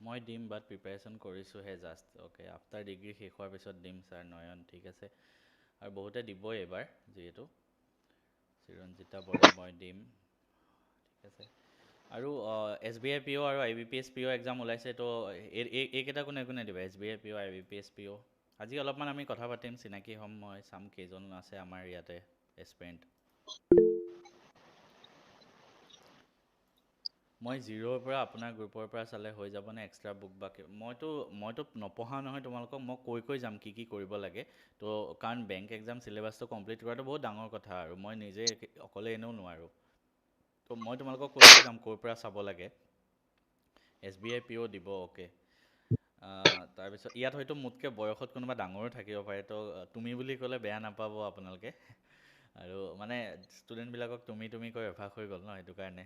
মই দিম but preparation কৰিছোঁহে জাষ্ট অ'কে আফটাৰ ডিগ্ৰী শেষ হোৱাৰ পিছত দিম ছাৰ নয়ন ঠিক আছে আৰু বহুতে দিবই এইবাৰ যিহেতু চিৰঞ্জিতা বৰা মই দিম ঠিক আছে আৰু এছ বি আই পি অ' আৰু আই বি পি এছ পি অ' এক্সাম ওলাইছে তো এইকেইটা কোনে কোনে দিব এছ বি আই পি অ' আই বি পি এছ পি অ' আজি অলপমান আমি কথা পাতিম চিনাকি হ'ম মই চাম কেইজন আছে আমাৰ ইয়াতে এছপেৰেণ্ট মই জিৰ'ৰ পৰা আপোনাৰ গ্ৰুপৰ পৰা চালে হৈ যাবনে এক্সট্ৰা বুক বা মইতো নপঢ়াও নহয় তোমালোকক মই কৈ যাম কি কৰিব লাগে তো কাৰণ বেংক এক্সাম চিলেবাছটো কমপ্লিট কৰাটো বহুত ডাঙৰ কথা আৰু মই নিজে অকলে এনেও নোৱাৰোঁ তো মই তোমালোকক কৈ যাম ক'ৰ পৰা চাব লাগে এছ বি আই পি অ' দিব অ'কে তাৰপিছত ইয়াত হয়তো মোতকৈ বয়সত কোনোবা ডাঙৰো থাকিব পাৰে তো তুমি বুলি ক'লে বেয়া নাপাব আপোনালোকে আৰু মানে ষ্টুডেণ্টবিলাকক তুমি কৈ অভ্যাস হৈ গ'ল ন সেইটো কাৰণে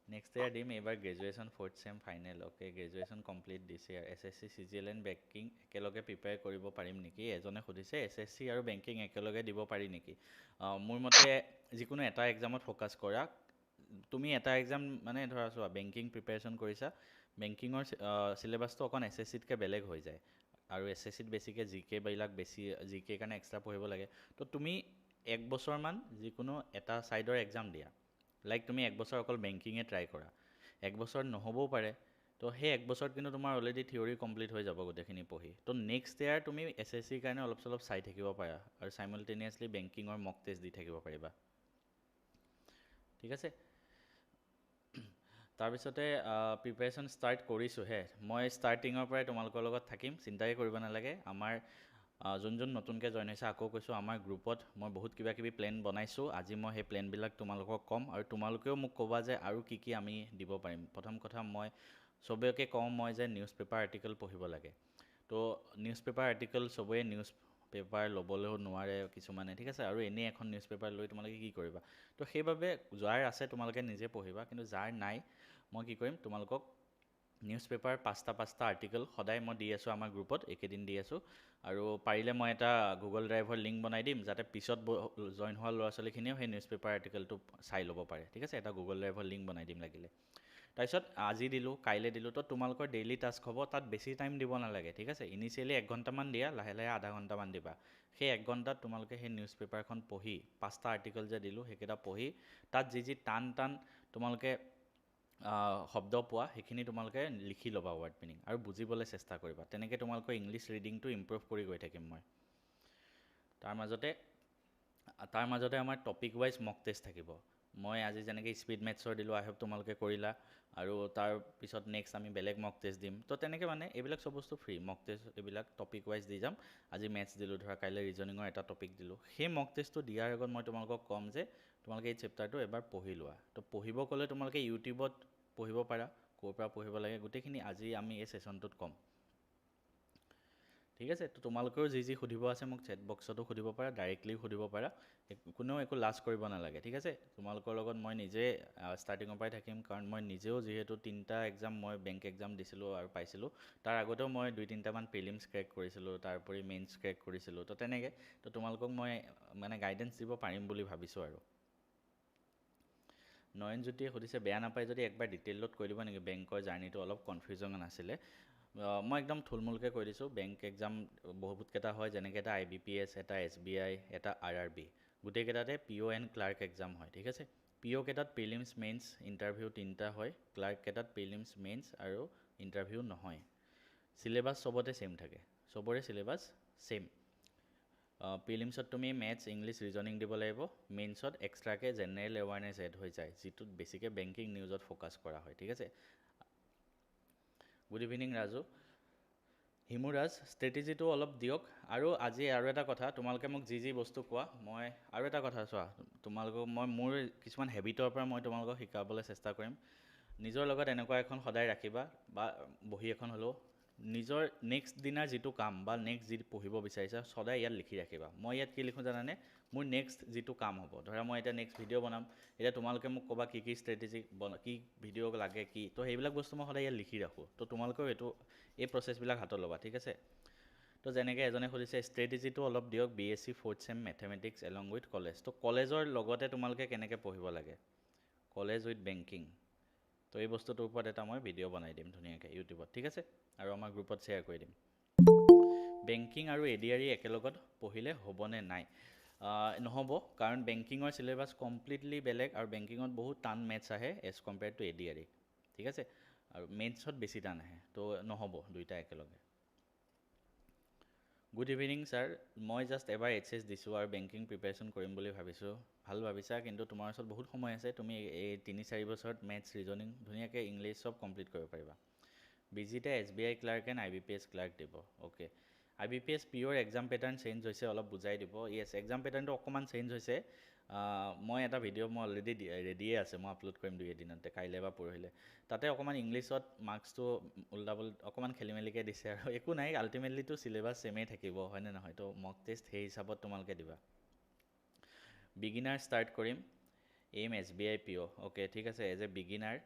নেক্সট ইয়াৰ দিম এইবাৰ graduation fourth sem final okay graduation complete দিছে S S C C G L and banking একেলগে প্ৰিপেয়াৰ কৰিব পাৰিম নেকি এজনে সুধিছে এছ এছ চি আৰু বেংকিং একেলগে দিব পাৰি নেকি মোৰ মতে যিকোনো এটা এক্সামত ফ'কাছ কৰা তুমি এটা এক্সাম মানে ধৰা চোৱা বেংকিং প্ৰিপেৰেশ্যন কৰিছা বেংকিঙৰ চিলেবাছটো অকণ এছ এছ চিতকৈ বেলেগ হৈ যায় আৰু এছ এছ চিত বেছিকৈ জি কেবিলাক বেছি জি কেৰ কাৰণে এক্সট্ৰা পঢ়িব লাগে তো তুমি এক বছৰমান যিকোনো এটা ছাইডৰ এক্সাম দিয়া লাইক তুমি এক বছৰ অকল বেংকিঙে ট্ৰাই কৰা এক বছৰত নহ'বও পাৰে তো সেই এক বছৰত কিন্তু তোমাৰ অলৰেডি থিয়ৰী কমপ্লিট হৈ যাব গোটেইখিনি পঢ়ি তো নেক্সট ইয়াৰ তুমি এছ এছ চিৰ কাৰণে অলপ চলপ চাই থাকিব পাৰা আৰু চাইমলটেনিয়াছলি বেংকিঙৰ মক টেষ্ট দি থাকিব পাৰিবা ঠিক আছে তাৰপিছতে প্ৰিপেৰেশ্যন ষ্টাৰ্ট কৰিছোঁহে মই ষ্টাৰ্টিঙৰ পৰাই তোমালোকৰ লগত থাকিম চিন্তাই কৰিব নালাগে আমাৰ যোন নতুনকৈ জইন হৈছে আকৌ কৈছোঁ আমাৰ গ্ৰুপত মই বহুত কিবা কিবি প্লেন বনাইছোঁ আজি মই সেই প্লেনবিলাক তোমালোকক ক'ম আৰু তোমালোকেও মোক ক'বা যে আৰু কি আমি দিব পাৰিম প্ৰথম কথা মই চবকে কওঁ মই যে নিউজ পেপাৰ আৰ্টিকেল পঢ়িব লাগে তো নিউজ পেপাৰ আৰ্টিকেল চবেই নিউজ পেপাৰ ল'বলৈও নোৱাৰে কিছুমানে ঠিক আছে আৰু এনেই এখন নিউজ পেপাৰ লৈ তোমালোকে কি কৰিবা তো সেইবাবে যাৰ আছে তোমালোকে নিজে পঢ়িবা কিন্তু যাৰ নাই মই কি কৰিম তোমালোকক নিউজ পেপাৰ পাঁচটা আৰ্টিকেল সদায় মই দি আছোঁ আমাৰ গ্ৰুপত এইকেইদিন দি আছোঁ আৰু পাৰিলে মই এটা গুগল ড্ৰাইভৰ লিংক বনাই দিম যাতে পিছত জইন হোৱা ল'ৰা ছোৱালীখিনিয়েও সেই নিউজ পেপাৰ আৰ্টিকেলটো চাই ল'ব পাৰে ঠিক আছে এটা গুগল ড্ৰাইভৰ লিংক বনাই দিম লাগিলে তাৰপিছত আজি দিলোঁ কাইলৈ দিলোঁ তো তোমালোকৰ ডেইলি টাস্ক হ'ব তাত বেছি টাইম দিব নালাগে ঠিক আছে ইনিচিয়েলি 1 ঘণ্টামান দিয়া লাহে লাহে আধা ঘণ্টামান দিবা সেই 1 ঘণ্টাত তোমালোকে সেই নিউজ পেপাৰখন পঢ়ি 5টা আৰ্টিকেল যে দিলোঁ সেইকেইটা পঢ়ি তাত যি টান তোমালোকে শব্দ পোৱা সেইখিনি তোমালোকে লিখি ল'বা ৱৰ্ড মিনিং আৰু বুজিবলৈ চেষ্টা কৰিবা তেনেকৈ তোমালোকৰ ইংলিছ ৰিডিংটো ইম্প্ৰুভ কৰি গৈ থাকিম মই তাৰ মাজতে আমাৰ টপিক ৱাইজ মক টেষ্ট থাকিব মই আজি যেনেকৈ স্পীড মেথছৰ দিলোঁ আই হোপ তোমালোকে কৰিলা আৰু তাৰপিছত নেক্সট আমি বেলেগ মক টেষ্ট দিম তো তেনেকৈ মানে এইবিলাক চব বস্তু ফ্ৰী মক টেষ্ট এইবিলাক টপিক ৱাইজ দি যাম আজি মেথছ দিলোঁ ধৰা কাইলৈ ৰিজনিঙৰ এটা টপিক দিলোঁ সেই মক টেষ্টটো দিয়াৰ আগত মই তোমালোকক ক'ম যে তোমালোকে এই চেপ্টাৰটো এবাৰ পঢ়ি লোৱা তো পঢ়িব ক'লে তোমালোকে ইউটিউবত পঢ়িব পাৰা ক'ৰ পৰা পঢ়িব লাগে গোটেইখিনি আজি আমি এই ছেশ্যনটোত ক'ম ঠিক আছে তো তোমালোকেও যি সুধিব আছে মোক চেট বক্সতো সুধিব পাৰা ডাইৰেক্টলিও সুধিব পাৰা কোনেও একো লাজ কৰিব নালাগে ঠিক আছে তোমালোকৰ লগত মই নিজে ষ্টাৰ্টিঙৰ পৰাই থাকিম কাৰণ মই নিজেও যিহেতু 3টা এক্সাম মই বেংক এক্সাম দিছিলোঁ আৰু পাইছিলোঁ তাৰ আগতেও মই 2-3টামান প্ৰিলিমছ ক্ৰেক কৰিছিলোঁ তাৰোপৰি মেইনছ ক্ৰেক কৰিছিলোঁ তো তেনেকৈ তো তোমালোকক মই মানে গাইডেঞ্চ দিব পাৰিম বুলি ভাবিছোঁ আৰু নয়নজ্যোতিয়ে সুধিছে বেয়া নাপায় যদি একবাৰ ডিটেইলত কৈ দিব নেকি বেংকৰ জাৰ্ণিটো অলপ কনফিউজন আছিলে মই একদম থুলমূলকৈ কৈ দিছোঁ বেংক এক্সাম বহুতকেইটা হয় যেনেকৈ এটা আই বি পি এছ এটা এছ বি আই এটা আৰ আৰ বি গোটেইকেইটাতে P O' and clerk exam হয় ঠিক আছে পি অ' কেইটাত প্ৰিলিমছ মেইনছ ইণ্টাৰভিউ 3টা হয় ক্লাৰ্ক কেইটাত প্ৰিলিমছ মেইনছ আৰু ইণ্টাৰভিউ নহয় চিলেবাছ চবতে ছেইম থাকে চবৰে চিলেবাছ ছেইম প্ৰিলিমছত তুমি মেথছ ইংলিছ ৰিজনিং দিব লাগিব মেইনছত এক্সট্ৰাকৈ জেনেৰেল এৱাৰনেছ এড হৈ যায় যিটোত বেছিকৈ বেংকিং নিউজত ফ'কাছ কৰা হয় ঠিক আছে গুড ইভিনিং ৰাজু হিমুৰাজ ষ্ট্ৰেটেজিটো অলপ দিয়ক আৰু আজি আৰু এটা কথা তোমালোকে মোক যি বস্তু কোৱা মই আৰু এটা কথা চোৱা তোমালোকক মই মোৰ কিছুমান হেবিটৰ পৰা মই তোমালোকক শিকাবলৈ চেষ্টা কৰিম নিজৰ লগত এনেকুৱা এখন সদায় ৰাখিবা বা বহি এখন হ'লেও নিজৰ নেক্সট দিনাৰ যিটো কাম বা নেক্সট যি পঢ়িব বিচাৰিছা সদায় ইয়াত লিখি ৰাখিবা মই ইয়াত কি লিখোঁ জানানে মোৰ নেক্সট যিটো কাম হ'ব ধৰা মই এতিয়া নেক্সট ভিডিঅ' বনাম এতিয়া তোমালোকে মোক ক'বা কি ষ্ট্ৰেটেজি কি ভিডিঅ' লাগে কি তো সেইবিলাক বস্তু মই সদায় ইয়াত লিখি ৰাখোঁ তো তোমালোকেও এই প্ৰচেছবিলাক হাতত ল'বা ঠিক আছে তো যেনেকৈ এজনে সুধিছে ষ্ট্ৰেটেজিটো অলপ দিয়ক B S C 4th sem mathematics along with college তো কলেজৰ লগতে তোমালোকে কেনেকৈ পঢ়িব লাগে কলেজ উইথ বেংকিং তো এই বস্তুটোৰ ওপৰত এটা মই ভিডিঅ' বনাই দিম ধুনীয়াকৈ ইউটিউবত ঠিক আছে আৰু আমাৰ গ্ৰুপত শ্বেয়াৰ কৰি দিম বেংকিং আৰু এডিআৰই একেলগত পঢ়িলে হ'বনে নাই নহ'ব কাৰণ বেংকিঙৰ চিলেবাছ কমপ্লিটলি বেলেগ আৰু বেংকিঙত বহুত টান মেথছ আহে এজ কম্পেয়াৰ্ড টু এডিআৰই ঠিক আছে আৰু মেথছত বেছি টান আহে তো নহ'ব দুইটা একেলগে গুড ইভিনিং ছাৰ মই জাষ্ট এবাৰ এইচএছ দিছোঁ আৰু বেংকিং প্ৰিপেৰেশ্যন কৰিম বুলি ভাবিছোঁ ভাল ভাবিছা কিন্তু তোমাৰ ওচৰত বহুত সময় আছে তুমি এই 3-4 বছৰত মেথছ ৰিজনিং ধুনীয়াকৈ ইংলিছ চব কমপ্লিট কৰিব পাৰিবা বিজিতে SBI clerk and IBPS clerk দিব okay IBPS PO exam pattern change হৈছে অলপ বুজাই দিব য়েছ এক্সাম পেটাৰ্ণটো অকণমান চেঞ্জ হৈছে মই এটা ভিডিঅ' মই অলৰেডি ৰেডিয়ে আছে মই আপলোড কৰিম 2 এদিনতে কাইলৈ বা পৰহিলে তাতে অকণমান ইংলিছত মাৰ্কছটো উল্টাবল অকণমান খেলি মেলিকৈ দিছে আৰু একো নাই আল্টিমেটলিটো চিলেবাছ ছেমেই থাকিব হয়নে নহয় তো মক টেষ্ট সেই হিচাপত তোমালোকে দিবা বিগিনাৰ ষ্টাৰ্ট কৰিম এইম SBI PO অ'কে ঠিক আছে এজ এ বিগিনাৰ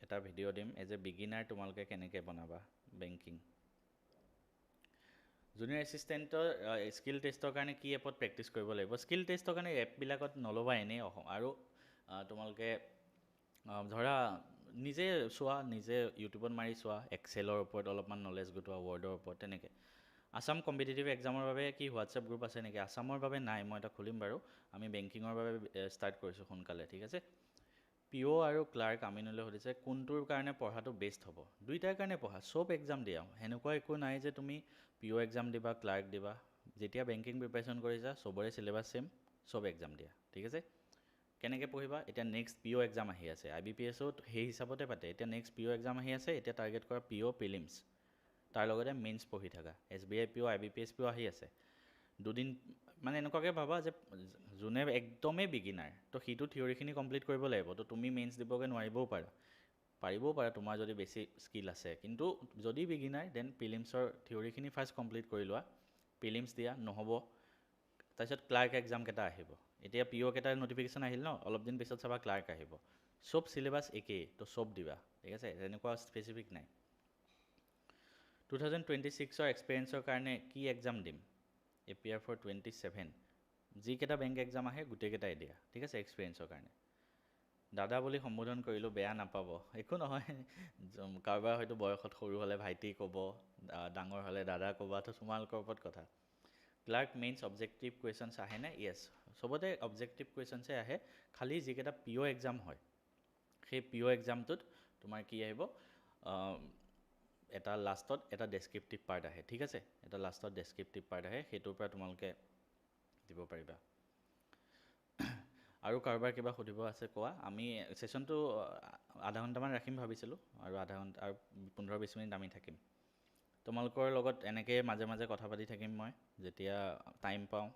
এটা ভিডিঅ' দিম এজ এ বিগিনাৰ তোমালোকে কেনেকৈ বনাবা বেংকিং জুনিয়ৰ এছিষ্টেণ্টৰ স্কিল টেষ্টৰ কাৰণে কি এপত প্ৰেক্টিছ কৰিব লাগিব স্কিল টেষ্টৰ কাৰণে এপবিলাকত নল'বা এনেই আৰু তোমালোকে ধৰা নিজে চোৱা নিজে ইউটিউবত মাৰি চোৱা এক্সেলৰ ওপৰত অলপমান নলেজ গোটোৱা ৱৰ্ডৰ ওপৰত তেনেকৈ আছাম কম্পিটিটিভ এক্সামৰ বাবে কি হোৱাটছএপ গ্ৰুপ আছে নেকি আছামৰ বাবে নাই মই এটা খুলিম বাৰু আমি বেংকিঙৰ বাবে ষ্টাৰ্ট কৰিছোঁ সোনকালে ঠিক আছে PO আৰু ক্লাৰ্ক আমিনলৈ সুধিছে কোনটোৰ কাৰণে পঢ়াটো বেষ্ট হ'ব দুইটাৰ কাৰণে পঢ়া চব এক্সাম দিয়া সেনেকুৱা একো নাই যে তুমি PO এক্সাম দিবা ক্লাৰ্ক দিবা যেতিয়া বেংকিং প্ৰিপেৰেশ্যন কৰিছা চবৰে চিলেবাছ ছেম চব এক্সাম দিয়া ঠিক আছে কেনেকৈ পঢ়িবা এতিয়া নেক্সট PO এক্সাম আহি আছে IBPSও সেই হিচাপতে পাতে এতিয়া নেক্সট PO এক্সাম আহি আছে এতিয়া টাৰ্গেট কৰা PO প্ৰিলিমছ তাৰ লগতে মেইনছ পঢ়ি থাকা SBI PO IBPS PO আহি আছে দুদিন মানে এনেকুৱাকৈ ভাবা যে যোনে একদমেই বিগিনাৰ তো সিটো থিয়ৰিখিনি কমপ্লিট কৰিব লাগিব তো তুমি মেইনছ দিবগৈ নোৱাৰিবও পাৰিবও পাৰা তোমাৰ যদি বেছি স্কিল আছে কিন্তু যদি বিগিনাৰ দেন প্ৰিলিমছৰ থিয়ৰিখিনি ফাৰ্ষ্ট কমপ্লিট কৰি লোৱা প্ৰিলিমছ দিয়া নহ'ব তাৰপিছত ক্লাৰ্ক এক্সাম কেইটা আহিব এতিয়া PO কেইটাৰ নটিফিকেশ্যন আহিল ন অলপ দিন পিছত চাবা ক্লাৰ্ক আহিব চব চিলেবাছ একেই তো চব দিবা ঠিক আছে তেনেকুৱা স্পেচিফিক নাই 2026ৰ এক্সপেৰিয়েঞ্চৰ কাৰণে কি এক্সাম দিম APR for 27 যিকেইটা বেংক এক্সাম আহে গোটেইকেইটাই দিয়া ঠিক আছে এক্সপেৰিয়েঞ্চৰ কাৰণে দাদা বুলি সম্বোধন কৰিলোঁ বেয়া নাপাব একো নহয় কাৰোবাৰ হয়তো বয়সত সৰু হ'লে ভাইটি ক'ব ডাঙৰ হ'লে দাদা ক'বা তো তোমালোকৰ ওপৰত কথা ক্লাৰ্ক মেইনছ অবজেক্টিভ কুৱেশ্যনছ আহেনে য়েছ চবতে অবজেক্টিভ কুৱেশ্যনছে আহে খালি যিকেইটা PO এক্সাম হয় সেই PO এক্সামটোত তোমাৰ কি আহিব এটা লাষ্টত এটা ডেছক্ৰিপটিভ পাৰ্ট আহে ঠিক আছে এটা লাষ্টত ডেছক্ৰিপটিভ পাৰ্ট আহে সেইটোৰ পৰা তোমালোকে দিব পাৰিবা আৰু কাৰোবাৰ কিবা সুধিব আছে কোৱা আমি ছেশ্যনটো আধা ঘণ্টামান ৰাখিম ভাবিছিলোঁ আৰু আধা ঘণ্টা আৰু 15-20 মিনিট আমি থাকিম তোমালোকৰ লগত এনেকৈ মাজে মাজে কথা পাতি থাকিম মই যেতিয়া টাইম পাওঁ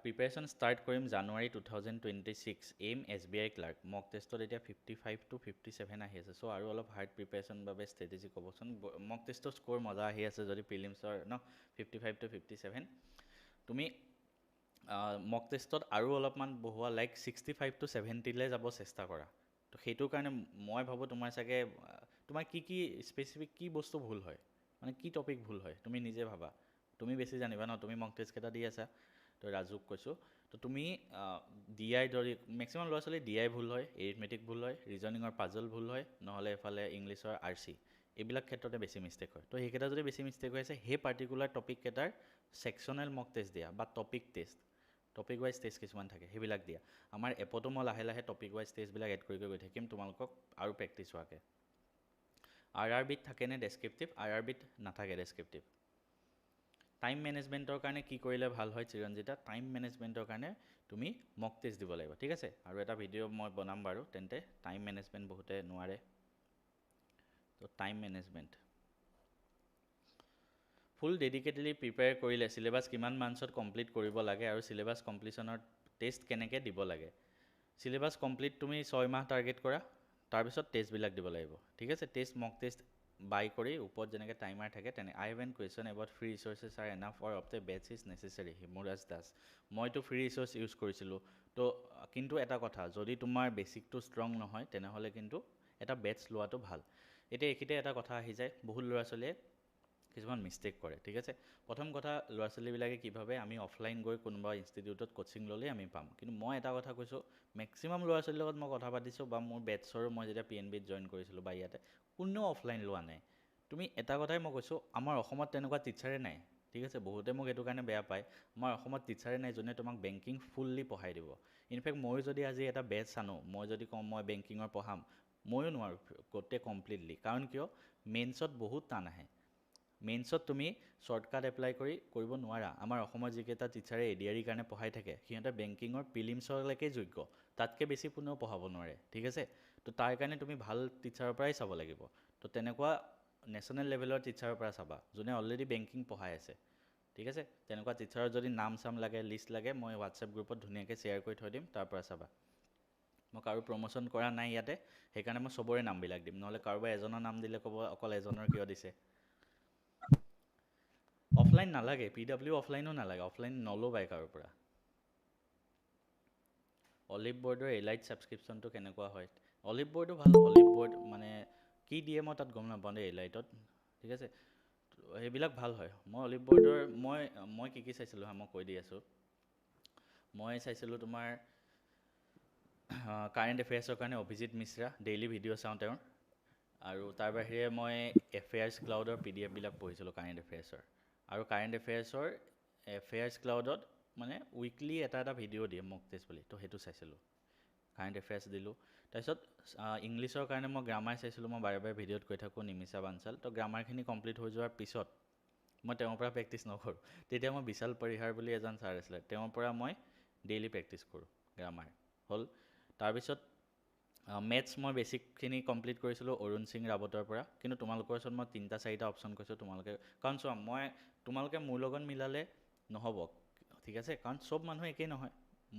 প্ৰিপেৰেশ্যন ষ্টাৰ্ট কৰিম জানুৱাৰী 2026 এইম SBI ক্লাৰ্ক মক টেষ্টত এতিয়া 55 to 57 আহি আছে চ' আৰু অলপ হাৰ্ড প্ৰিপেৰেশ্যন বাবে ষ্ট্ৰেটেজি ক'বচোন মক টেষ্টৰ স্ক'ৰ মজা আহি আছে যদি প্ৰিলিমছৰ ন 55 to 57 তুমি মক টেষ্টত আৰু অলপমান বহোৱা লাইক 65 to 70লৈ যাব চেষ্টা কৰা তো সেইটোৰ কাৰণে মই ভাবোঁ তোমাৰ চাগে তোমাৰ কি স্পেচিফিক কি বস্তু ভুল হয় মানে কি টপিক ভুল হয় তুমি নিজে ভাবা তুমি বেছি জানিবা ন তুমি মক টেষ্টকেইটা দি আছা তো ৰাজুক কৈছোঁ তো তুমি DI ধৰি মেক্সিমাম ল'ৰা ছোৱালী DI ভুল হয় এৰিথমেটিক ভুল হয় ৰিজনিঙৰ পাজল ভুল হয় নহ'লে এফালে ইংলিছৰ RC এইবিলাক ক্ষেত্ৰতে বেছি মিষ্টেক হয় তো সেইকেইটা যদি বেছি মিষ্টেক হৈ আছে সেই পাৰ্টিকুলাৰ টপিককেইটাৰ ছেকশ্যনেল মক টেষ্ট দিয়া বা টপিক ৱাইজ টেষ্ট কিছুমান থাকে সেইবিলাক দিয়া আমাৰ এপতো মই লাহে লাহে টপিক ৱাইজ টেষ্টবিলাক এড কৰি গৈ থাকিম তোমালোকক আৰু প্ৰেক্টিছ হোৱাকৈ RRBত থাকেনে ডেছক্ৰিপটিভ RRBত নাথাকে ডেছক্ৰিপটিভ টাইম মেনেজমেণ্টৰ কাৰণে কি কৰিলে ভাল হয় চিৰঞ্জিতা টাইম মেনেজমেণ্টৰ কাৰণে তুমি মক টেষ্ট দিব লাগিব ঠিক আছে আৰু এটা ভিডিঅ' মই বনাম বাৰু তেন্তে টাইম মেনেজমেণ্ট বহুতে নোৱাৰে তো টাইম মেনেজমেণ্ট ফুল ডেডিকেটেডলি প্ৰিপেয়াৰ কৰিলে চিলেবাছ কিমান মান্থছত কমপ্লিট কৰিব লাগে আৰু চিলেবাছ কমপ্লিশ্যনৰ টেষ্ট কেনেকৈ দিব লাগে চিলেবাছ কমপ্লিট তুমি 6 মাহ টাৰ্গেট কৰা তাৰপিছত টেষ্টবিলাক দিব লাগিব ঠিক আছে টেষ্ট মক টেষ্ট বাই কৰি ওপৰত যেনেকৈ টাইমাৰ থাকে তেনে I have an question about free resources are enough for of the batches is necessary Himraj Das মইতো ফ্ৰী ৰিচোৰ্চ ইউজ কৰিছিলোঁ তো কিন্তু এটা কথা যদি তোমাৰ বেছিকটো ষ্ট্ৰং নহয় তেনেহ'লে কিন্তু এটা বেটছ লোৱাটো ভাল এতিয়া এইখিনিতে এটা কথা আহি যায় বহুত ল'ৰা ছোৱালীয়ে কিছুমান মিষ্টেক কৰে ঠিক আছে প্ৰথম কথা ল'ৰা ছোৱালীবিলাকে কি ভাবে আমি অফলাইন গৈ কোনোবা ইনষ্টিটিউটত কোচিং ল'লেই আমি পাম কিন্তু মই এটা কথা কৈছোঁ মেক্সিমাম ল'ৰা ছোৱালীৰ লগত মই কথা পাতিছোঁ বা মোৰ বেটছৰো মই যেতিয়া PNBত জইন কৰিছিলোঁ বা ইয়াতে কোনেও অফলাইন লোৱা নাই তুমি এটা কথাই মই কৈছোঁ আমাৰ অসমত তেনেকুৱা টিচাৰে নাই ঠিক আছে বহুতে মোক এইটো কাৰণে বেয়া পায় আমাৰ অসমত টিচাৰে নাই যোনে তোমাক বেংকিং ফুল্লি পঢ়াই দিব ইনফেক্ট ময়ো যদি আজি এটা বেটছ আনো মই যদি কওঁ মই বেংকিঙৰ পঢ়াম ময়ো নোৱাৰোঁ গোটেই কমপ্লিটলি কাৰণ কিয় মেইনছত বহুত টান আহে মেইনছত তুমি শ্বৰ্টকাট এপ্লাই কৰিব নোৱাৰা আমাৰ অসমৰ যিকেইটা টিচাৰে ADREৰ কাৰণে পঢ়াই থাকে সিহঁতে বেংকিঙৰ প্ৰিলিমছলৈকে যোগ্য তাতকৈ বেছি কোনেও পঢ়াব নোৱাৰে ঠিক আছে তো তাৰ কাৰণে তুমি ভাল টিচাৰৰ পৰাই চাব লাগিব তো তেনেকুৱা নেশ্যনেল লেভেলৰ টিচাৰৰ পৰা চাবা যোনে অলৰেডি বেংকিং পঢ়াই আছে ঠিক আছে তেনেকুৱা টিচাৰৰ যদি নাম চাম লাগে লিষ্ট লাগে মই হোৱাটছএপ গ্ৰুপত ধুনীয়াকৈ শ্বেয়াৰ কৰি থৈ দিম তাৰ পৰা চাবা মই কাৰো প্ৰমোশ্যন কৰা নাই ইয়াতে সেইকাৰণে মই চবৰে নামবিলাক দিম নহ'লে কাৰোবাৰ এজনৰ নাম দিলে ক'ব অকল এজনৰ কিয় দিছে অফলাইন নালাগে PW অফলাইনো নালাগে অফলাইন নল'বাই কাৰোৰ পৰা অলিভ বৰ্ডৰ এলাইট ছাবস্ক্ৰিপশ্যনটো কেনেকুৱা হয় অলিভ বৰ্ডো ভাল অলিভ বৰ্ড মানে কি দিয়ে মই তাত গম নাপাওঁ দেই এলাইটত ঠিক আছে সেইবিলাক ভাল হয় মই অলিভ বৰ্ডৰ মই কি চাইছিলোঁ মই কৈ দি আছোঁ মই চাইছিলোঁ তোমাৰ কাৰেণ্ট এফেয়াৰ্ছৰ কাৰণে অভিজিত মিশ্ৰা ডেইলি ভিডিঅ' চাওঁ তেওঁৰ আৰু তাৰ বাহিৰে মই এফেয়াৰ্ছ ক্লাউডৰ PDF বিলাক পঢ়িছিলোঁ কাৰেণ্ট এফেয়াৰ্ছৰ আৰু কাৰেণ্ট এফেয়াৰ্ছ ক্লাউডত মানে উইকলি এটা ভিডিঅ' দিয়ে মক টেষ্ট বুলি তো সেইটো চাইছিলোঁ কাৰেণ্ট এফেয়াৰ্ছ দিলোঁ তাৰপিছত ইংলিছৰ কাৰণে মই গ্ৰামাৰ চাইছিলোঁ মই বাৰে বাৰে ভিডিঅ'ত কৈ থাকোঁ নিমিষা বানচাল তো গ্ৰামাৰখিনি কমপ্লিট হৈ যোৱাৰ পিছত মই তেওঁৰ পৰা প্ৰেক্টিছ নকৰোঁ তেতিয়া মই বিশাল পৰিহাৰ বুলি এজন ছাৰ আছিলে তেওঁৰ পৰা মই ডেইলি প্ৰেক্টিছ কৰোঁ গ্ৰামাৰ হ'ল তাৰপিছত মেথছ মই বেছিকখিনি কমপ্লিট কৰিছিলোঁ অৰুণ সিং ৰাৱতৰ পৰা কিন্তু তোমালোকৰ ওচৰত মই 3-4টা অপশ্যন কৈছোঁ তোমালোকে কাৰণ চোৱা তোমালোকে মোৰ লগত মিলালে নহ'ব ঠিক আছে কাৰণ চব মানুহ একেই নহয়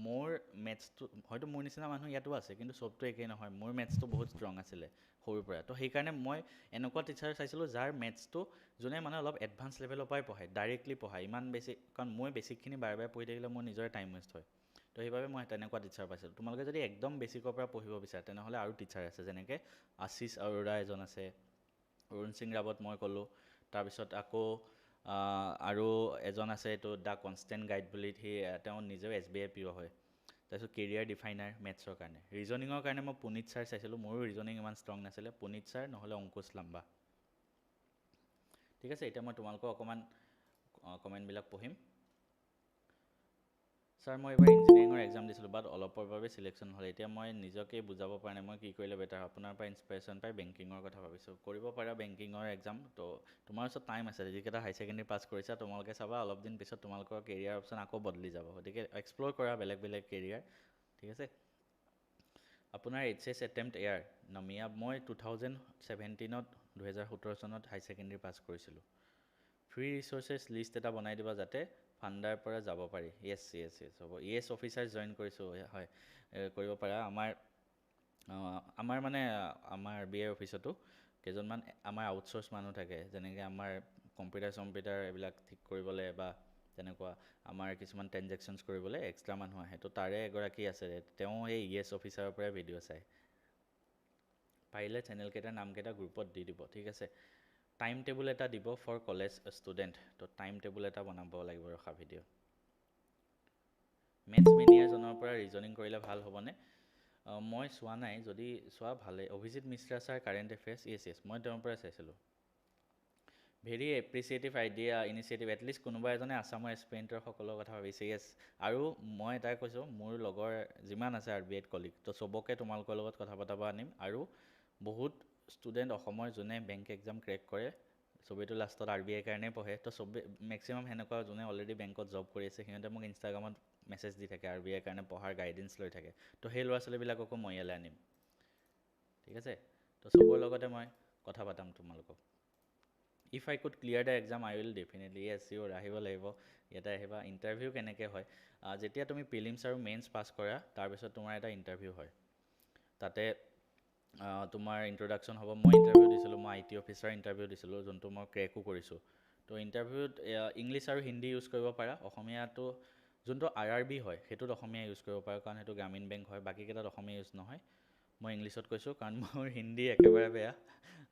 মোৰ মেথছটো হয়তো মোৰ নিচিনা মানুহ ইয়াতো আছে কিন্তু চবটো একেই নহয় মোৰ মেথছটো বহুত ষ্ট্ৰং আছিলে সৰুৰ পৰা তো সেইকাৰণে মই এনেকুৱা টিচাৰ চাইছিলোঁ যাৰ মেথছটো যোনে মানে অলপ এডভান্স লেভেলৰ পৰাই পঢ়ায় ডাইৰেক্টলি পঢ়ায় ইমান বেছি কাৰণ মই বেছিকখিনি বাৰে বাৰে পঢ়ি থাকিলে মোৰ নিজৰে টাইম ৱেষ্ট হয় তো সেইবাবে মই তেনেকুৱা টিচাৰ পাইছিলোঁ তোমালোকে যদি একদম বেছিকৰ পৰা পঢ়িব বিচাৰে তেনেহ'লে আৰু টিচাৰ আছে যেনেকৈ আশিষ আৰোৰা এজন আছে অৰুণ সিং ৰাৱত মই ক'লোঁ তাৰপিছত আকৌ আৰু এজন আছে এইটো দ্য কনষ্টেণ্ট গাইড বুলি তেওঁ নিজেও SBI প্ৰিয় হয় তাৰপিছত কেৰিয়াৰ ডিফাইনাৰ মেথছৰ কাৰণে ৰিজনিঙৰ কাৰণে মই পুনিত ছাৰ চাইছিলোঁ মোৰো ৰিজনিং ইমান ষ্ট্ৰং নাছিলে পুনিত ছাৰ নহ'লে অংকুশ লাম্বা ঠিক আছে এতিয়া মই তোমালোকক অকণমান কমেণ্টবিলাক পঢ়িম ছাৰ মই এইবাৰ ইঞ্জিনিয়াৰিঙৰ এক্সাম দিছিলোঁ বাট অলপৰ বাবে চিলেকশ্যন হ'ল এতিয়া মই নিজকে বুজাব পৰা নাই মই কি কৰিলে বেটাৰ আপোনাৰ পৰা ইনস্পিৰেশ্যন পাই বেংকিঙৰ কথা ভাবিছোঁ কৰিব পাৰা বেংকিঙৰ এক্সাম তো তোমাৰ ওচৰত টাইম আছে যিকেইটা হাই ছেকেণ্ডেৰী পাছ কৰিছা তোমালোকে চাবা অলপ দিন পিছত তোমালোকৰ কেৰিয়াৰ অপশ্যন আকৌ বদলি যাব গতিকে এক্সপ্ল'ৰ কৰা বেলেগ কেৰিয়াৰ ঠিক আছে আপোনাৰ HS এটেম্প্ট এয়াৰ নামিয়া মই 2017 2017 চনত হাই ছেকেণ্ডেৰী পাছ কৰিছিলোঁ ফ্ৰী ৰিচোৰ্চেছ লিষ্ট এটা বনাই দিবা যাতে ফাণ্ডাৰ পৰা যাব পাৰি য়েছ হ'ব অফিচাৰ জইন কৰিছোঁ হয় কৰিব পাৰা আমাৰ মানে আমাৰ RBI অফিচতো কেইজনমান আমাৰ আউটচ'ৰ্চ মানুহ থাকে যেনেকৈ আমাৰ কম্পিউটাৰ এইবিলাক ঠিক কৰিবলৈ বা তেনেকুৱা আমাৰ কিছুমান ট্ৰেনজেকশ্যনছ কৰিবলৈ এক্সট্ৰা মানুহ আহে তো তাৰে এগৰাকী আছে তেওঁ এই অফিচাৰৰ পৰাই ভিডিঅ' চায় পাৰিলে চেনেলকেইটাৰ নামকেইটা গ্ৰুপত দি দিব ঠিক আছে টাইম টেবুল এটা দিব ফৰ কলেজ ষ্টুডেণ্ট তো টাইম টেবুল এটা বনাব লাগিব ৰখা ভিডিঅ' মেথছ মেনিয়াৰজনৰ পৰা ৰিজনিং কৰিলে ভাল হ'বনে মই চোৱা নাই যদি চোৱা ভালেই Abhijit Mishra sir current affairs yes মই তেওঁৰ পৰাই চাইছিলোঁ very appreciative idea initiative at least কোনোবা এজনে আছামৰ এছপিৰেণ্টৰ সকলৰ কথা ভাবিছে য়েছ আৰু মই এটাই কৈছোঁ মোৰ লগৰ যিমান আছে RBIত কলিগ তো চবকে তোমালোকৰ লগত কথা পতাব আনিম আৰু বহুত ষ্টুডেণ্ট অসমৰ যোনে বেংক এক্সাম ক্ৰেক কৰে চবেইতো লাষ্টত RBIৰ কাৰণেই পঢ়ে তো চবেই মেক্সিমাম সেনেকুৱা যোনে অলৰেডি বেংকত জব কৰি আছে সিহঁতে মোক ইনষ্টাগ্ৰামত মেছেজ দি থাকে RBIৰ কাৰণে পঢ়াৰ গাইডেঞ্চ লৈ থাকে তো সেই ল'ৰা ছোৱালীবিলাককো মই ইয়ালৈ আনিম ঠিক আছে তো চবৰ লগতে মই কথা পাতাম তোমালোকক if I could clear the exam I will definitely yes চিয়'ৰ আহিব লাগিব ইয়াতে আহিবা ইণ্টাৰভিউ কেনেকৈ হয় যেতিয়া তুমি প্ৰিলিমছ আৰু মেইনছ পাছ কৰা তাৰপিছত তোমাৰ এটা ইণ্টাৰভিউ হয় তাতে তোমাৰ ইণ্ট্ৰডাকশ্যন হ'ব মই ইণ্টাৰভিউ দিছিলোঁ মই IT অফিচাৰ ইণ্টাৰভিউ দিছিলোঁ যোনটো মই ক্ৰেকো কৰিছোঁ তো ইণ্টাৰভিউত ইংলিছ আৰু হিন্দী ইউজ কৰিব পাৰা অসমীয়াটো যোনটো RRB হয় সেইটোত অসমীয়া ইউজ কৰিব পাৰা কাৰণ সেইটো গ্ৰামীণ বেংক হয় বাকীকেইটাত অসমীয়া ইউজ নহয় মই ইংলিছত কৈছোঁ কাৰণ মোৰ হিন্দী একেবাৰে বেয়া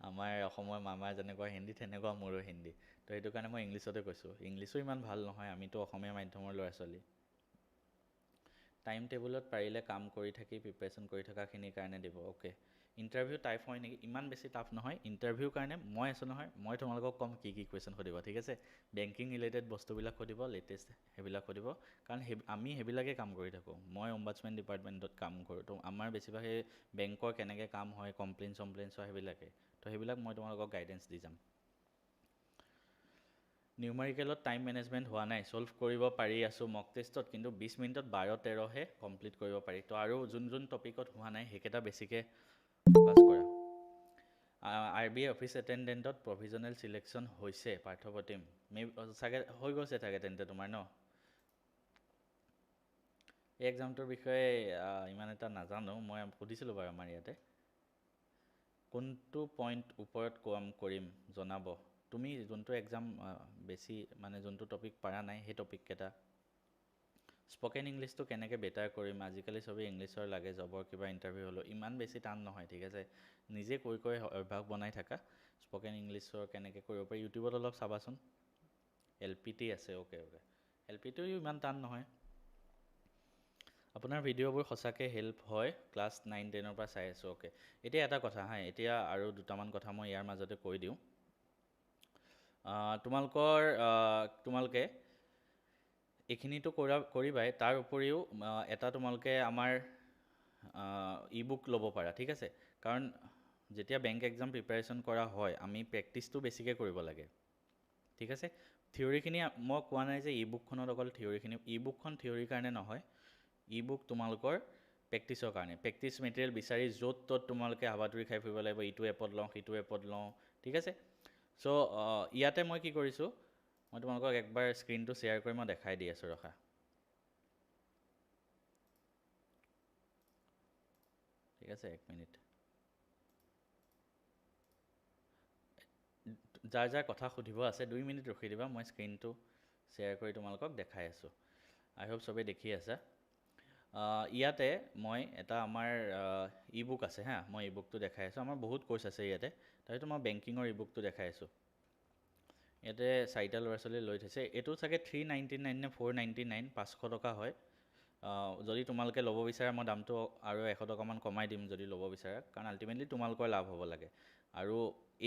আমাৰ অসমৰ মামাৰ যেনেকুৱা হিন্দী তেনেকুৱা মোৰো হিন্দী তো সেইটো কাৰণে মই ইংলিছতে কৈছোঁ ইংলিছো ইমান ভাল নহয় আমিতো অসমীয়া মাধ্যমৰ ল'ৰা ছোৱালী টাইম টেবুলত পাৰিলে কাম কৰি থাকি প্ৰিপেৰেশ্যন কৰি থকাখিনিৰ কাৰণে দিব অ'কে ইণ্টাৰভিউ টাইপ হয় নেকি ইমান বেছি টাফ নহয় ইণ্টাৰভিউৰ কাৰণে মই আছোঁ নহয় মই তোমালোকক ক'ম কি কুৱেশ্যন সুধিব ঠিক আছে বেংকিং ৰিলেটেড বস্তুবিলাক সুধিব লেটেষ্ট সেইবিলাক সুধিব কাৰণ আমি সেইবিলাকেই কাম কৰি থাকোঁ মই অম্বাডছমেন ডিপাৰ্টমেণ্টত কাম কৰোঁ তো আমাৰ বেছিভাগ সেই বেংকৰ কেনেকৈ কাম হয় কমপ্লেইন চমপ্লেইনছ হয় সেইবিলাকে তো সেইবিলাক মই তোমালোকক গাইডেঞ্চ দি যাম নিউমাৰিকেলত টাইম মেনেজমেণ্ট হোৱা নাই ছল্ভ কৰিব পাৰি আছোঁ মক টেষ্টত কিন্তু 20 মিনিটত 12-13হে কমপ্লিট কৰিব পাৰি তো আৰু যোন টপিকত হোৱা নাই সেইকেইটা বেছিকৈ ফ'কাছ কৰা RBI অফিচ এটেণ্ডেণ্টত প্ৰভিজনেল ছিলেকশ্যন হৈছে পাৰ্থপ্ৰতিম চাগে হৈ গৈছে চাগে তেন্তে তোমাৰ ন এই এক্সামটোৰ বিষয়ে ইমান এটা নাজানো মই সুধিছিলোঁ বাৰু আমাৰ ইয়াতে কোনটো পইণ্ট ওপৰত কাম কৰিম জনাব তুমি যোনটো এক্সাম বেছি মানে যোনটো টপিক পাৰা নাই সেই টপিককেইটা স্পকেন ইংলিছটো কেনেকৈ বেটাৰ কৰিম আজিকালি চবেই ইংলিছৰ লাগে জবৰ কিবা ইণ্টাৰভিউ হ'লেও ইমান বেছি টান নহয় ঠিক আছে নিজে কৈ অভ্যাস বনাই থাকা স্পকেন ইংলিছৰ কেনেকৈ কৰিব পাৰি ইউটিউবত অলপ চাবাচোন LPT আছে অ'কে LPTও ইমান টান নহয় আপোনাৰ ভিডিঅ'বোৰ সঁচাকৈ হেল্প হয় ক্লাছ 9-10ৰ পৰা চাই আছোঁ অ'কে এতিয়া এটা কথা হা এতিয়া আৰু দুটামান কথা মই ইয়াৰ মাজতে কৈ দিওঁ তোমালোকে এইখিনিতো কৰিবাই তাৰ উপৰিও এটা তোমালোকে আমাৰ ই বুক ল'ব পাৰা ঠিক আছে কাৰণ যেতিয়া বেংক এক্সাম প্ৰিপেৰেশ্যন কৰা হয় আমি প্ৰেক্টিছটো বেছিকৈ কৰিব লাগে ঠিক আছে থিয়ৰিখিনি মই কোৱা নাই যে ই বুকখনত অকল থিয়ৰিখিনি ই বুকখন থিয়ৰিৰ কাৰণে নহয় ই বুক তোমালোকৰ প্ৰেক্টিছৰ কাৰণে প্ৰেক্টিছ মেটেৰিয়েল বিচাৰি য'ত ত'ত তোমালোকে হাবাথুৰি খাই ফুৰিব লাগিব ইটো এপত লওঁ সিটো এপত লওঁ ঠিক আছে চ' ইয়াতে মই কি কৰিছোঁ মই তোমালোকক একবাৰ স্ক্ৰীনটো শ্বেয়াৰ কৰি মই দেখাই দি আছোঁ ৰখা ঠিক আছে 1 মিনিট যাৰ কথা সুধিব আছে 2 মিনিট ৰখি দিবা মই স্ক্ৰীনটো শ্বেয়াৰ কৰি তোমালোকক দেখাই আছোঁ আই হোপ চবেই দেখি আছা ইয়াতে মই এটা আমাৰ ই বুক আছে হা মই ই বুকটো দেখাই আছোঁ আমাৰ বহুত কোৰ্চ আছে ইয়াতে তাৰপিছত মই বেংকিঙৰ ই বুকটো দেখাই আছোঁ ইয়াতে 4টা ল'ৰা ছোৱালী লৈ থৈছে এইটো চাগে 399 নে 499 500 টকা হয় যদি তোমালোকে ল'ব বিচাৰা মই দামটো আৰু 100 টকামান কমাই দিম যদি ল'ব বিচাৰা কাৰণ আল্টিমেটলি তোমালোকৰ লাভ হ'ব লাগে আৰু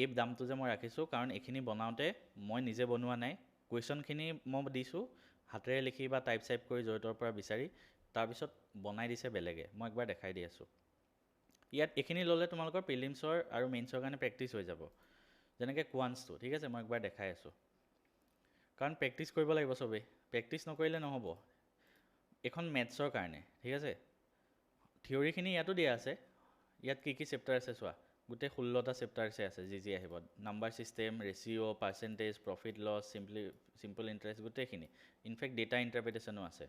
এই দামটো যে মই ৰাখিছোঁ কাৰণ এইখিনি বনাওঁতে মই নিজে বনোৱা নাই কুৱেশ্যনখিনি মই দিছোঁ হাতেৰে লিখি বা টাইপ চাইপ কৰি য'ৰ পৰা বিচাৰি তাৰপিছত বনাই দিছে বেলেগে মই একবাৰ দেখাই দি আছোঁ ইয়াত এইখিনি ল'লে তোমালোকৰ প্ৰিলিমছৰ আৰু মেইনছৰ কাৰণে প্ৰেক্টিছ হৈ যাব যেনেকৈ কোৱান্সটো ঠিক আছে মই একবাৰ দেখাই আছোঁ কাৰণ প্ৰেক্টিছ কৰিব লাগিব চবেই প্ৰেক্টিছ নকৰিলে নহ'ব এখন মেথছৰ কাৰণে ঠিক আছে থিয়ৰিখিনি ইয়াতো দিয়া আছে ইয়াত কি চেপ্টাৰ আছে চোৱা গোটেই 16টা চেপ্টাৰছে আছে যি আহিব number system ratio' percentage profit loss simple interest গোটেইখিনি ইনফেক্ট ডেটা ইণ্টাৰপ্ৰিটেশ্যনো আছে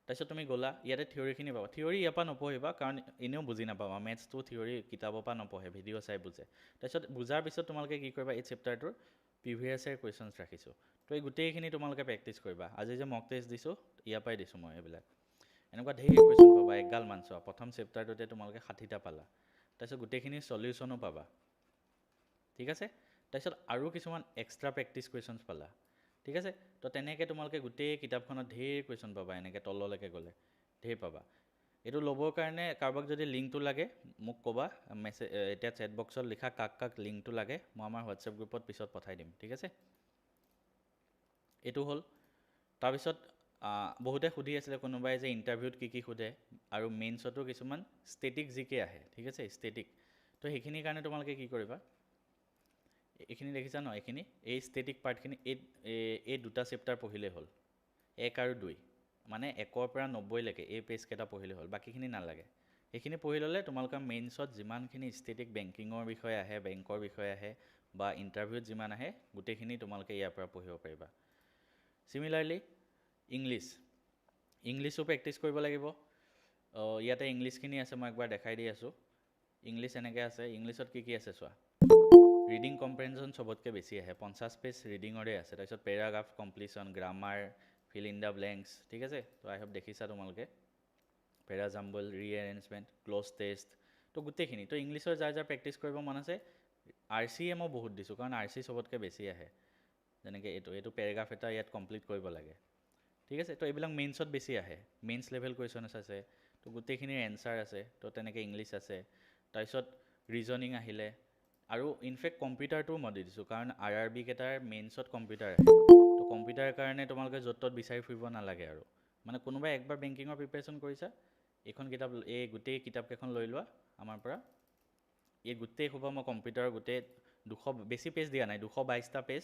তাৰপিছত তুমি গ'লা ইয়াতে থিয়ৰিখিনি পাবা থিয়ৰি ইয়াৰ পৰা নপঢ়িবা কাৰণ এনেও বুজি নাপাবা মেথছটো থিয়ৰি কিতাপৰ পৰা নপঢ়ে ভিডিঅ' চাই বুজে তাৰপিছত বুজাৰ পিছত তোমালোকে কি কৰিবা এই চেপ্টাৰটোৰ প্ৰিভিয়াছ ইয়েৰ কুৱেশ্যনছ ৰাখিছোঁ তো এই গোটেইখিনি তোমালোকে প্ৰেক্টিছ কৰিবা আজি যে মক টেষ্ট দিছোঁ ইয়াৰ পৰাই দিছোঁ মই এইবিলাক এনেকুৱা ঢেৰ কুৱেশ্যন পাবা একগাল মান চোৱা প্ৰথম চেপ্টাৰটোতে তোমালোকে 60টা পালা তাৰপিছত গোটেইখিনি সলিউশ্যনো পাবা ঠিক আছে তাৰপিছত আৰু কিছুমান এক্সট্ৰা প্ৰেক্টিছ কুৱেশ্যনছ পালা ঠিক আছে তো তেনেকৈ তোমালোকে গোটেই কিতাপখনত ঢেৰ কুৱেশ্যন পাবা এনেকৈ তললৈকে গ'লে ঢেৰ পাবা এইটো ল'বৰ কাৰণে কাৰোবাক যদি লিংকটো লাগে মোক ক'বা এতিয়া চেট বক্সত লিখা কাক লিংকটো লাগে মই আমাৰ হোৱাটছএপ গ্ৰুপত পিছত পঠাই দিম ঠিক আছে এইটো হ'ল তাৰপিছত বহুতে সুধি আছিলে কোনোবাই যে ইণ্টাৰভিউত কি সোধে আৰু মেইনছতো কিছুমান ষ্টেটিক জিকে আহে ঠিক আছে ষ্টেটিক তো সেইখিনিৰ কাৰণে তোমালোকে কি কৰিবা এইখিনি দেখিছা ন এইখিনি এই ষ্টেটিক পাৰ্টখিনি এই দুটা চেপ্টাৰ পঢ়িলেই হ'ল 1 আৰু 2 মানে 1ৰ পৰা 90লৈকে এই পেজকেইটা পঢ়িলেই হ'ল বাকীখিনি নালাগে সেইখিনি পঢ়ি ল'লে তোমালোকৰ মেইনছত যিমানখিনি ষ্টেটিক বেংকিঙৰ বিষয়ে আহে বেংকৰ বিষয়ে আহে বা ইণ্টাৰভিউত যিমান আহে গোটেইখিনি তোমালোকে ইয়াৰ পৰা পঢ়িব পাৰিবা চিমিলাৰলি ইংলিছো প্ৰেক্টিছ কৰিব লাগিব ইয়াতে ইংলিছখিনি আছে মই একবাৰ দেখাই দি আছোঁ ইংলিছ এনেকৈ আছে ইংলিছত কি আছে চোৱা ৰিডিং কম্প্ৰেনশ্যন চবতকৈ বেছি আহে 50 পেজ ৰিডিঙৰে আছে তাৰপিছত paragraph completion grammar fill in the blanks ঠিক আছে তো আই হোপ দেখিছা তোমালোকে পেৰাজাম্বল ৰিএৰেঞ্জমেণ্ট ক্ল'জ টেষ্ট তো গোটেইখিনি তো ইংলিছৰ যাৰ প্ৰেক্টিছ কৰিব মন আছে RCA মই বহুত দিছোঁ কাৰণ RC চবতকৈ বেছি আহে যেনেকৈ এইটো পেৰাগ্ৰাফ এটা ইয়াত কমপ্লিট কৰিব লাগে ঠিক আছে তো এইবিলাক মেইনছত বেছি আহে মেইনছ লেভেল কুৱেশ্যনছ আছে তো গোটেইখিনিৰ এনচাৰ আছে তো তেনেকৈ ইংলিছ আছে তাৰপিছত ৰিজনিং আহিলে আৰু ইনফেক্ট কম্পিউটাৰটোও মই দি দিছোঁ কাৰণ RRB কেইটাৰ মেইনছত কম্পিউটাৰ আহে তো কম্পিউটাৰৰ কাৰণে তোমালোকে য'ত ত'ত বিচাৰি ফুৰিব নালাগে আৰু মানে কোনোবাই একবাৰ বেংকিঙৰ প্ৰিপেৰেশ্যন কৰিছা এইখন কিতাপ এই গোটেই কিতাপকেইখন লৈ লোৱা আমাৰ পৰা এই গোটেই সোপা মই কম্পিউটাৰৰ গোটেই 200 বেছি পেজ দিয়া নাই 222টা পেজ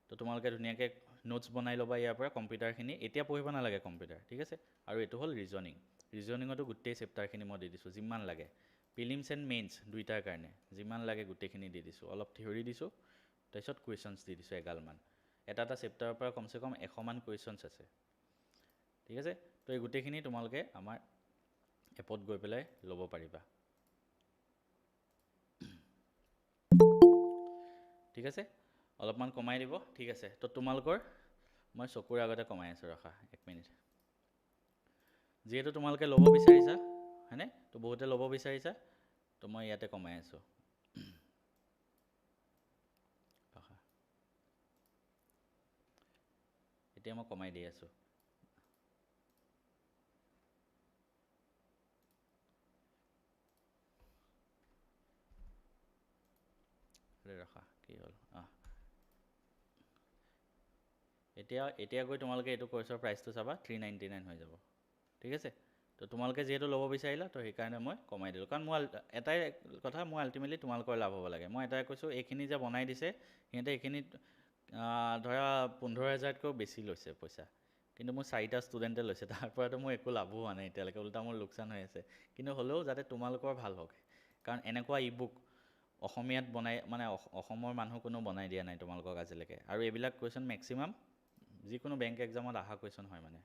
তো তোমালোকে ধুনীয়াকৈ নোটছ বনাই ল'বা ইয়াৰ পৰা কম্পিউটাৰখিনি এতিয়া পঢ়িব নালাগে কম্পিউটাৰ ঠিক আছে আৰু এইটো হ'ল ৰিজনিঙতো গোটেই চেপ্টাৰখিনি মই দি দিছোঁ যিমান লাগে প্ৰিলিমছ এণ্ড মেইনছ দুইটাৰ কাৰণে যিমান লাগে গোটেইখিনি দি দিছোঁ অলপ থিয়ৰী দিছোঁ তাৰপিছত কুৱেশ্যনছ দি দিছোঁ এগালমান এটা চেপ্টাৰৰ পৰা কমচে কম 100মান কুৱেশ্যনছ আছে ঠিক আছে তো এই গোটেইখিনি তোমালোকে আমাৰ এপত গৈ পেলাই ল'ব পাৰিবা ঠিক আছে অলপমান কমাই দিব ঠিক আছে তো তোমালোকৰ মই চকুৰ আগতে কমাই আছোঁ ৰখা 1 মিনিট যিহেতু তোমালোকে ল'ব বিচাৰিছা হয়নে তো বহুতে ল'ব বিচাৰিছা তো মই ইয়াতে কমাই আছোঁ ৰখা এতিয়া মই কমাই দি আছোঁ ৰখা কি হ'ল এতিয়া গৈ তোমালোকে এইটো কোৰ্চৰ প্ৰাইচটো চাবা 399 হৈ যাব ঠিক আছে তো তোমালোকে যিহেতু ল'ব বিচাৰিলা তো সেইকাৰণে মই কমাই দিলোঁ কাৰণ মই এটাই কথা মই আল্টিমেটলি তোমালোকৰ লাভ হ'ব লাগে মই এটাই কৈছোঁ এইখিনি যে বনাই দিছে সিহঁতে এইখিনিত ধৰা 15,000তকৈও বেছি লৈছে পইচা কিন্তু মোৰ 4টা ষ্টুডেণ্টে লৈছে তাৰ পৰাতো মোৰ একো লাভো হোৱা নাই এতিয়ালৈকে ওলোটা মোৰ লোকচান হৈ আছে কিন্তু হ'লেও যাতে তোমালোকৰ ভাল হওক কাৰণ এনেকুৱা বুক অসমীয়াত বনাই মানে অসমৰ মানুহ কোনো বনাই দিয়া নাই তোমালোকক আজিলৈকে আৰু এইবিলাক কুৱেশ্যন মেক্সিমাম যিকোনো বেংক এক্সামত অহা কুৱেশ্যন হয় মানে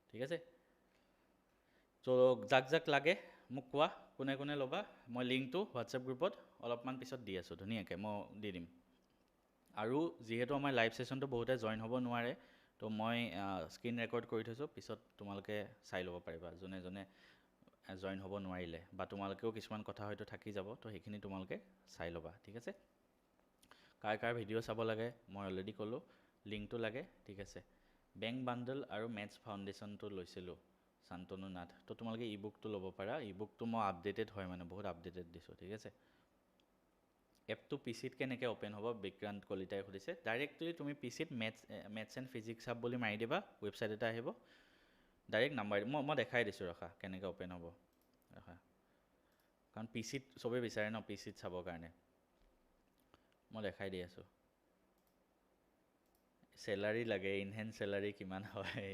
ঠিক আছে তো যাক লাগে মোক কোৱা কোনে কোনে ল'বা মই লিংকটো হোৱাটছএপ গ্ৰুপত অলপমান পিছত দি আছোঁ ধুনীয়াকৈ মই দি দিম আৰু যিহেতু আমাৰ লাইভ ছেশ্যনটো বহুতে জইন হ'ব নোৱাৰে তো মই স্ক্ৰীন ৰেকৰ্ড কৰি থৈছোঁ পিছত তোমালোকে চাই ল'ব পাৰিবা যোনে জইন হ'ব নোৱাৰিলে বা তোমালোকেও কিছুমান কথা হয়তো থাকি যাব তো সেইখিনি তোমালোকে চাই ল'বা ঠিক আছে কাৰ ভিডিঅ' চাব লাগে মই অলৰেডি ক'লোঁ লিংকটো লাগে ঠিক আছে বেংক বাণ্ডল আৰু মেথছ ফাউণ্ডেশ্যনটো লৈছিলোঁ শান্তনু নাথ তো তোমালোকে বুকটো ল'ব পাৰা বুকটো মই আপডেটেড হয় মানে বহুত আপডেটেড দিছোঁ ঠিক আছে এপটো পিচিত কেনেকৈ অ'পেন হ'ব বিক্ৰান্ত কলিতাই সুধিছে ডাইৰেক্টলি তুমি পিচিত মেথছ এণ্ড ফিজিক্স হাব বুলি মাৰি দিবা ৱেবছাইট এটা আহিব ডাইৰেক্ট নাম্বাৰ মই দেখাই দিছোঁ ৰখা কেনেকৈ অ'পেন হ'ব ৰখা কাৰণ পিচিত চবেই বিচাৰে ন পিচিত চাবৰ কাৰণে মই দেখাই দি আছোঁ চেলাৰী লাগে ইনহেঞ্চ চেলাৰী কিমান হয়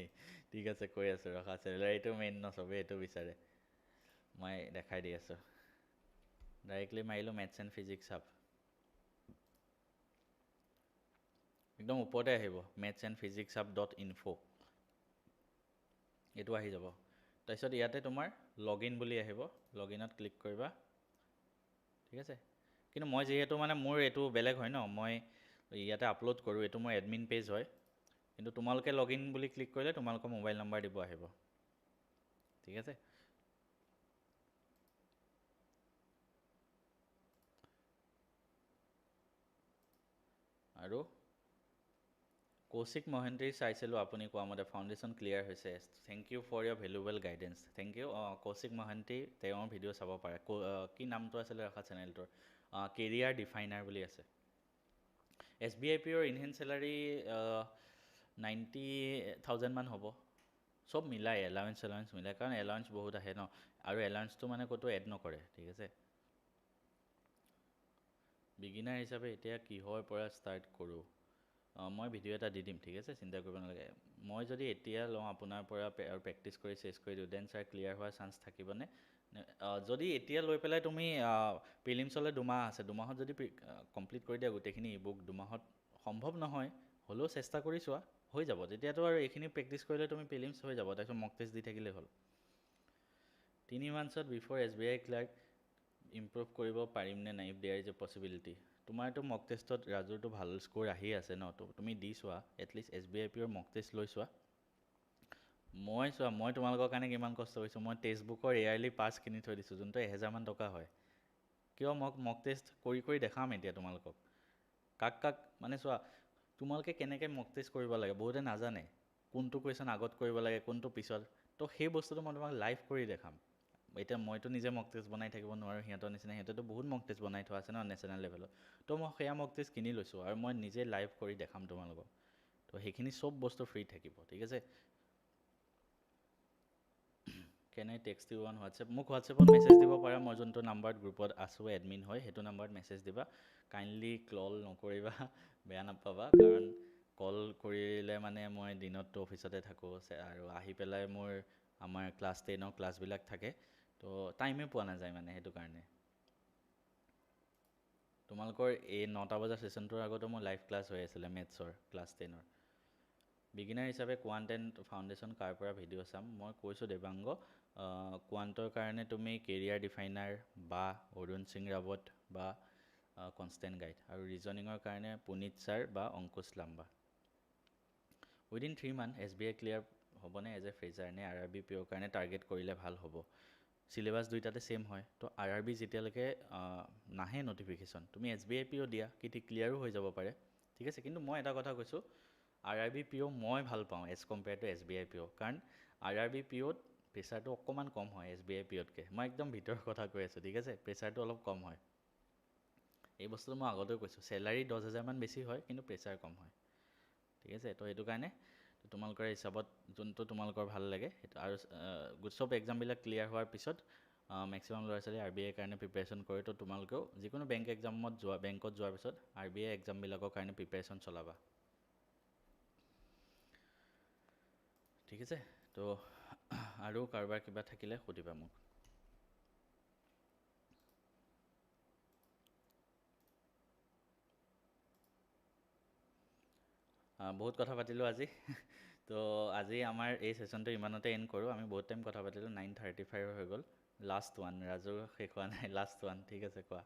ঠিক আছে কৈ আছোঁ ৰখা চেলাৰীটো মেইন ন চবেই এইটো বিচাৰে মই দেখাই দি আছোঁ ডাইৰেক্টলি মাৰিলোঁ মেথছ এণ্ড ফিজিক্স হাব একদম ওপৰতে আহিব maths and physics hub .info এইটো আহি যাব তাৰপিছত ইয়াতে তোমাৰ লগ ইন বুলি আহিব লগ ইনত ক্লিক কৰিবা ঠিক আছে কিন্তু মই যিহেতু মানে মোৰ এইটো বেলেগ হয় ন মই ইয়াতে আপলোড কৰোঁ এইটো মোৰ এডমিন পেজ হয় কিন্তু তোমালোকে লগ ইন বুলি ক্লিক কৰিলে তোমালোকৰ মোবাইল নম্বৰ দিব আহিব ঠিক আছে আৰু কৌশিক মহেন্দ্ৰী চাইছিলোঁ আপুনি কোৱা মতে ফাউণ্ডেশ্যন ক্লিয়াৰ হৈছে thank you for your valuable guidance thank you Kaushik Mahendri তেওঁৰ ভিডিঅ' চাব পাৰে কি নামটো আছিলে ৰখা চেনেলটোৰ কেৰিয়াৰ ডিফাইনাৰ বুলি আছে SBIPৰ ইনহেঞ্চ চেলাৰী 90,000 মান হ'ব চব মিলাই এলাৱেঞ্চ মিলাই কাৰণ এলাৱেঞ্চ বহুত আহে ন আৰু এলাৱেঞ্চটো মানে ক'তো এড নকৰে ঠিক আছে বিগিনাৰ হিচাপে এতিয়া কিহৰ পৰা ষ্টাৰ্ট কৰোঁ মই ভিডিঅ' এটা দি দিম ঠিক আছে চিন্তা কৰিব নালাগে মই যদি এতিয়া লওঁ আপোনাৰ পৰা আৰু প্ৰেক্টিছ কৰি চেছ কৰি দিওঁ দেন ছাৰ ক্লিয়াৰ হোৱাৰ চান্স থাকিবনে যদি এতিয়া লৈ পেলাই তুমি প্ৰিলিমছলৈ 2 মাহ আছে 2 মাহত যদি কমপ্লিট কৰি দিয়া গোটেইখিনি বুক 2 মাহত সম্ভৱ নহয় হ'লেও চেষ্টা কৰি চোৱা হৈ যাব তেতিয়াতো আৰু এইখিনি প্ৰেক্টিছ কৰিলে তুমি প্ৰিলিমছ হৈ যাব তাৰপিছত মক টেষ্ট দি থাকিলেই হ'ল 3 মান্থছত বিফৰ SBI ক্লাৰ্ক ইম্প্ৰুভ কৰিব পাৰিমনে নাই if there is a possibility তোমাৰতো মক টেষ্টত ৰাজুৰটো ভাল স্ক'ৰ আহি আছে ন তো তুমি দি চোৱা এটলিষ্ট SBIPৰ মক টেষ্ট লৈ চোৱা মই তোমালোকৰ কাৰণে কিমান কষ্ট কৰিছোঁ। মই টেক্সট বুকৰ ইয়াৰলি পাছ কিনি থৈ দিছোঁ, যোনটো 1000মান টকা হয়। কিয় মক টেষ্ট কৰি কৰি দেখাম এতিয়া তোমালোকক। কাক মানে চোৱা, তোমালোকে কেনেকৈ মক টেষ্ট কৰিব লাগে বহুতে নাজানে। কোনটো কুৱেশ্যন আগত কৰিব লাগে, কোনটো পিছত। তো সেই বস্তুটো মই তোমাক লাইভ কৰি দেখাম। এতিয়া মইতো নিজে মক টেষ্ট বনাই থাকিব নোৱাৰোঁ সিহঁতৰ নিচিনা। সিহঁতেতো বহুত মক টেষ্ট বনাই থোৱা আছে ন নেশ্যনেল লেভেলত। তো মই সেয়া মক টেষ্ট কিনি লৈছোঁ আৰু মই নিজে লাইভ কৰি দেখাম তোমালোকক। তো সেইখিনি চব বস্তু ফ্ৰী থাকিব, ঠিক আছে। কেনে টেক্সট ইউ অন হোৱাটছএপ, মোক হোৱাটছএপত মেছেজ দিব পাৰা। মই যোনটো নাম্বাৰত গ্ৰুপত আছোঁ এডমিন হয়, সেইটো নাম্বাৰত মেছেজ দিবা। কাইণ্ডলি কল নকৰিবা, বেয়া নাপাবা। কাৰণ কল কৰিলে মানে মই দিনততো অফিচতে থাকোঁ আৰু আহি পেলাই মোৰ আমাৰ ক্লাছ 10ৰ ক্লাছবিলাক থাকে। তো টাইমে পোৱা নাযায় মানে, সেইটো কাৰণে। তোমালোকৰ এই 9টা বজাৰ ছেশ্যনটোৰ আগতো মোৰ লাইভ ক্লাছ হৈ আছিলে মেথছৰ ক্লাছ 10ৰ। বিগিনাৰ হিচাপে কোৱাণ্ট এণ্ড ফাউণ্ডেশ্যন কাৰ পৰা ভিডিঅ' চাম, মই কৈছোঁ দেৱাংগ। কোৱাণ্টৰ কাৰণে তুমি কেৰিয়াৰ ডিফাইনাৰ বা অৰুণ সিং ৰাৱত বা কনষ্টেণ্ট গাইড, আৰু ৰিজনিঙৰ কাৰণে পুনীত ছাৰ বা অংকুশ লাম্বা। উইদিন 3 মান্থ SBI ক্লিয়াৰ হ'বনে এজ এ ফ্ৰেজাৰ, নে RRB পিঅ'ৰ কাৰণে টাৰ্গেট কৰিলে ভাল হ'ব? চিলেবাছ দুইটাতে ছেইম হয়। তো RRB যেতিয়ালৈকে নাহে নটিফিকেশ্যন, তুমি SBI পিঅ' দিয়া, ক্লিয়াৰো হৈ যাব পাৰে, ঠিক আছে। কিন্তু মই এটা কথা কৈছোঁ, RRB পিঅ' মই ভাল পাওঁ এজ কম্পেয়াৰ টু SBI পিঅ'। কাৰণ RRB পিঅ'ত প্ৰেছাৰটো অকণমান কম হয় SBI পিঅ'তকৈ। মই একদম ভিতৰৰ কথা কৈ আছোঁ, ঠিক আছে। প্ৰেছাৰটো অলপ কম হয়। এই বস্তুটো মই আগতেও কৈছোঁ। চেলাৰী 10,000মান বেছি হয়, কিন্তু প্ৰেছাৰ কম হয়, ঠিক আছে। তো সেইটো কাৰণে তোমালোকৰ হিচাপত যোনটো তোমালোকৰ ভাল লাগে সেইটো। আৰু চব এক্সামবিলাক ক্লিয়াৰ হোৱাৰ পিছত মেক্সিমাম ল'ৰা ছোৱালী RBI কাৰণে প্ৰিপেৰেশ্যন কৰে। তো তোমালোকেও যিকোনো বেংকত যোৱাৰ পিছত RBI এক্সামবিলাকৰ কাৰণে প্ৰিপেৰেশ্যন চলাবা, ঠিক আছে। তো আৰু কাৰোবাৰ কিবা থাকিলে সুধিবা মোক। বহুত কথা পাতিলোঁ আজি। তো আজি আমাৰ এই ছেশ্যনটো ইমানতে এণ্ড কৰোঁ। আমি বহুত টাইম কথা পাতিলোঁ, 9:35 হৈ গ'ল। লাষ্ট ওৱান, ৰাজুৰ শেষ হোৱা নাই, লাষ্ট ওৱান, ঠিক আছে। কোৱা।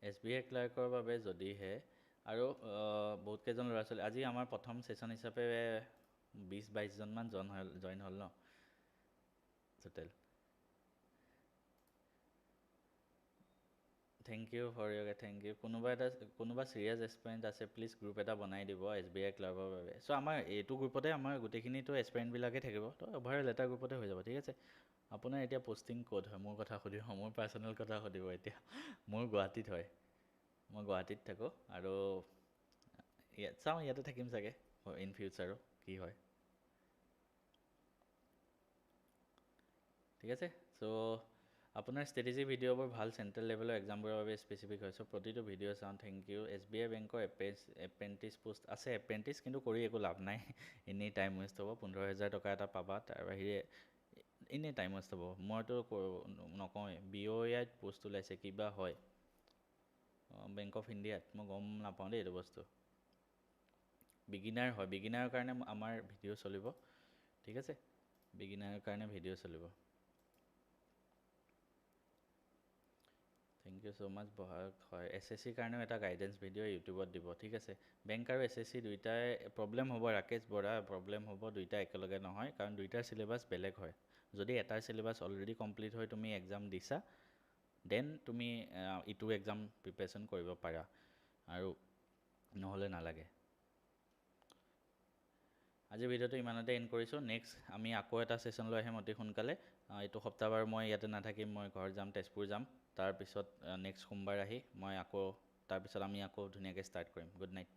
SBI ক্লাৰ্কৰ বাবে যদিহে, আৰু বহুতকেইজন ল'ৰা ছোৱালী আজি আমাৰ প্ৰথম ছেশ্যন হিচাপে 20-22জনমান জইন হ'ল ন total. Thank you for your, thank you. কোনোবা চিৰিয়াছ এক্সপেৰিয়েঞ্চ আছে প্লিজ গ্ৰুপ এটা বনাই দিব SBI ক্লাৰ্কৰ বাবে। চ' আমাৰ এইটো গ্ৰুপতে আমাৰ গোটেইখিনিতো এক্সপেৰিয়েঞ্চবিলাকেই থাকিব। তো অভাৰঅল এটা গ্ৰুপতে হৈ যাব, ঠিক আছে। আপোনাৰ এতিয়া পষ্টিং ক'ত হয় মোৰ কথা সুধিব, মোৰ পাৰ্চনেল কথা সুধিব এতিয়া। মোৰ গুৱাহাটীত হয়, মই গুৱাহাটীত থাকোঁ। আৰু চাওঁ ইয়াতে থাকিম চাগে ইন ফিউচাৰো, কি হয়, ঠিক আছে। চ' আপোনাৰ ষ্ট্ৰেটেজি ভিডিঅ'বোৰ ভাল চেণ্ট্ৰেল লেভেলৰ এক্সামবোৰৰ বাবে স্পেচিফিক হয়। চ' প্ৰতিটো ভিডিঅ' চাওঁ, থেংক ইউ। SBI বেংকৰ এপ্ৰেণ্টিছ পোষ্ট আছে, এপ্ৰেণ্টিছ কিন্তু কৰি একো লাভ নাই। এনেই টাইম ৱেষ্ট হ'ব। 15,000 টকা এটা পাবা, তাৰ বাহিৰে এনেই টাইম ৱেষ্ট হ'ব। মইতো নকওঁৱেই। BOIত পোষ্ট ওলাইছে, কিবা হয় বেংক অফ ইণ্ডিয়াত, মই গম নাপাওঁ দেই এইটো বস্তু। বিগিনাৰ হয়, বিগিনাৰৰ কাৰণে আমাৰ ভিডিঅ' চলিব, ঠিক আছে। বিগিনাৰৰ কাৰণে ভিডিঅ' চলিব। থেংক ইউ ছ' মাছ বহাগ। হয়, SSCৰ কাৰণেও এটা গাইডেঞ্চ ভিডিঅ' ইউটিউবত দিব, ঠিক আছে। বেংক আৰু SSC দুইটাই প্ৰব্লেম হ'ব, ৰাকেশ বৰা, প্ৰব্লেম হ'ব। দুইটা একেলগে নহয়, কাৰণ দুইটাৰ চিলেবাছ বেলেগ হয়। যদি এটাৰ চিলেবাছ অলৰেডি কমপ্লিট হৈ তুমি এক্সাম দিছা, দেন তুমি ইটো এক্সাম প্ৰিপেৰেশ্যন কৰিব পাৰা, আৰু নহ'লে নালাগে। আজিৰ ভিডিঅ'টো ইমানতে এণ্ড কৰিছোঁ। নেক্সট আমি আকৌ এটা ছেশ্যন লৈ আহিম অতি সোনকালে। এইটো সপ্তাহ বাৰু মই ইয়াতে নাথাকিম, মই ঘৰ যাম, তেজপুৰ যাম। তাৰপিছত নেক্সট সোমবাৰ আহি তাৰপিছত আমি আকৌ ধুনীয়াকৈ ষ্টাৰ্ট কৰিম। Good night.